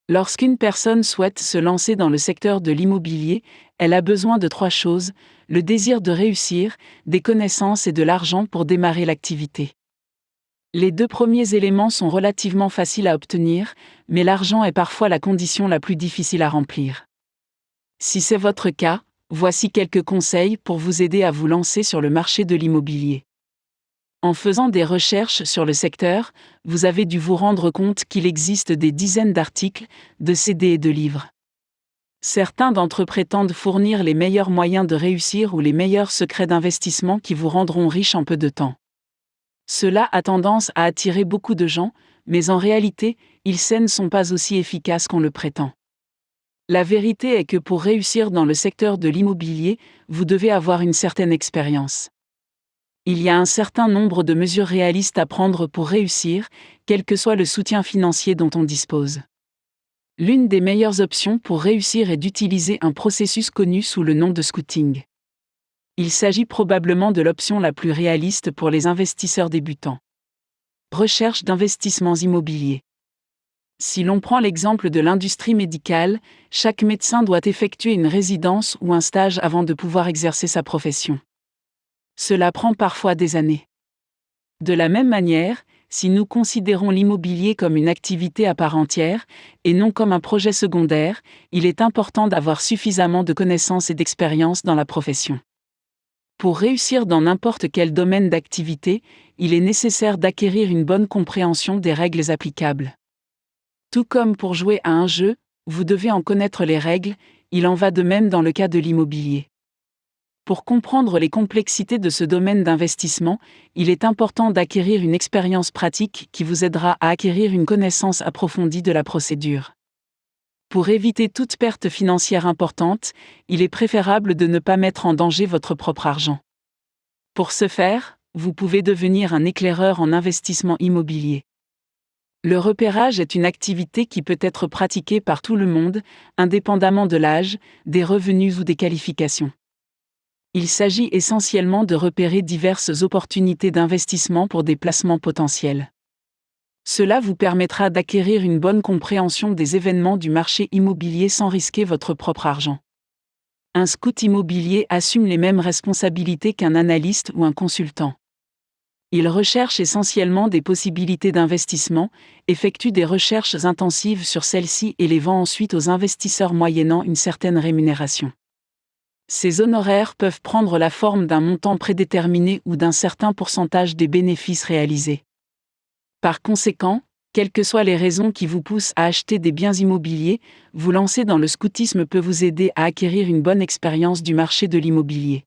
Lorsqu'une personne souhaite se lancer dans le secteur de l'immobilier, elle a besoin de 3 choses: le désir de réussir, des connaissances et de l'argent pour démarrer l'activité. Les 2 premiers éléments sont relativement faciles à obtenir, mais l'argent est parfois la condition la plus difficile à remplir. Si c'est votre cas, voici quelques conseils pour vous aider à vous lancer sur le marché de l'immobilier. En faisant des recherches sur le secteur, vous avez dû vous rendre compte qu'il existe des dizaines d'articles, de CD et de livres. Certains d'entre eux prétendent fournir les meilleurs moyens de réussir ou les meilleurs secrets d'investissement qui vous rendront riche en peu de temps. Cela a tendance à attirer beaucoup de gens, mais en réalité, ils ne sont pas aussi efficaces qu'on le prétend. La vérité est que pour réussir dans le secteur de l'immobilier, vous devez avoir une certaine expérience. Il y a un certain nombre de mesures réalistes à prendre pour réussir, quel que soit le soutien financier dont on dispose. L'une des meilleures options pour réussir est d'utiliser un processus connu sous le nom de scouting. Il s'agit probablement de l'option la plus réaliste pour les investisseurs débutants. Recherche d'investissements immobiliers. Si l'on prend l'exemple de l'industrie médicale, chaque médecin doit effectuer une résidence ou un stage avant de pouvoir exercer sa profession. Cela prend parfois des années. De la même manière, si nous considérons l'immobilier comme une activité à part entière, et non comme un projet secondaire, il est important d'avoir suffisamment de connaissances et d'expérience dans la profession. Pour réussir dans n'importe quel domaine d'activité, il est nécessaire d'acquérir une bonne compréhension des règles applicables. Tout comme pour jouer à un jeu, vous devez en connaître les règles, il en va de même dans le cas de l'immobilier. Pour comprendre les complexités de ce domaine d'investissement, il est important d'acquérir une expérience pratique qui vous aidera à acquérir une connaissance approfondie de la procédure. Pour éviter toute perte financière importante, il est préférable de ne pas mettre en danger votre propre argent. Pour ce faire, vous pouvez devenir un éclaireur en investissement immobilier. Le repérage est une activité qui peut être pratiquée par tout le monde, indépendamment de l'âge, des revenus ou des qualifications. Il s'agit essentiellement de repérer diverses opportunités d'investissement pour des placements potentiels. Cela vous permettra d'acquérir une bonne compréhension des événements du marché immobilier sans risquer votre propre argent. Un scout immobilier assume les mêmes responsabilités qu'un analyste ou un consultant. Il recherche essentiellement des possibilités d'investissement, effectue des recherches intensives sur celles-ci et les vend ensuite aux investisseurs moyennant une certaine rémunération. Ces honoraires peuvent prendre la forme d'un montant prédéterminé ou d'un certain pourcentage des bénéfices réalisés. Par conséquent, quelles que soient les raisons qui vous poussent à acheter des biens immobiliers, vous lancer dans le scoutisme peut vous aider à acquérir une bonne expérience du marché de l'immobilier.